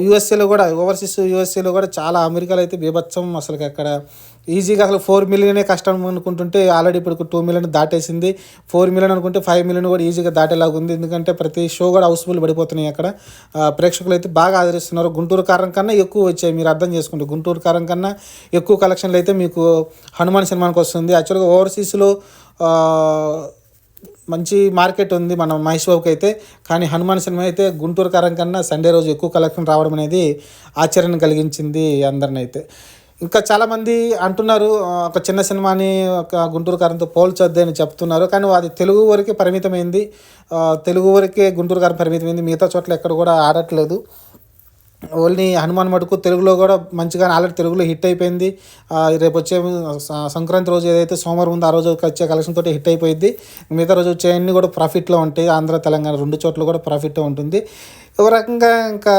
యూఎస్ఏలో కూడా యూఎస్ఏలో కూడా చాలా అమెరికాలో అయితే బీభత్సం అసలు అక్కడ ఈజీగా అసలు 4 మిలియనే కష్టం అనుకుంటుంటే ఆల్రెడీ ఇప్పుడు 2 మిలియన్ దాటేసింది. 4 మిలియన్ అనుకుంటే 5 మిలియన్ కూడా ఈజీగా దాటేలాగా ఉంది. ఎందుకంటే ప్రతి షో కూడా హౌస్ఫుల్ పడిపోతున్నాయి అక్కడ. ప్రేక్షకులు అయితే బాగా ఆదరిస్తున్నారు. గుంటూరు కారం కన్నా ఎక్కువ వచ్చాయి, మీరు అర్థం చేసుకుంటే. గుంటూరు కారం కన్నా ఎక్కువ కలెక్షన్లు అయితే మీకు హనుమాన్ సినిమానికి వస్తుంది. యాక్చువల్గా ఓవర్సీస్లో మంచి మార్కెట్ ఉంది మన మహేష్ బాబుకి అయితే. కానీ హనుమాన్ సినిమా అయితే గుంటూరు కారం కన్నా సండే రోజు ఎక్కువ కలెక్షన్ రావడం అనేది ఆశ్చర్యాన్ని కలిగించింది అందరిని అయితే. ఇంకా చాలామంది అంటున్నారు ఒక చిన్న సినిమాని ఒక గుంటూరు కారంతో పోల్చొద్దు అని చెప్తున్నారు. కానీ అది తెలుగు వరకే పరిమితమైంది. తెలుగు వరకే గుంటూరు కారం పరిమితమైంది. మిగతా చోట్ల ఎక్కడ కూడా ఆడట్లేదు. ఓన్లీ హనుమాన్ మటుకు తెలుగులో కూడా మంచిగా ఆల్రెడీ తెలుగులో హిట్ అయిపోయింది. రేపు వచ్చే సంక్రాంతి రోజు ఏదైతే సోమవారం ఉందో ఆ రోజు వచ్చే కలెక్షన్ తోటి హిట్ అయిపోయింది. మిగతా రోజు వచ్చే అన్నీ కూడా ప్రాఫిట్లో ఉంటాయి. ఆంధ్ర తెలంగాణ 2 చోట్ల కూడా ప్రాఫిట్ ఉంటుంది. ఒక రకంగా ఇంకా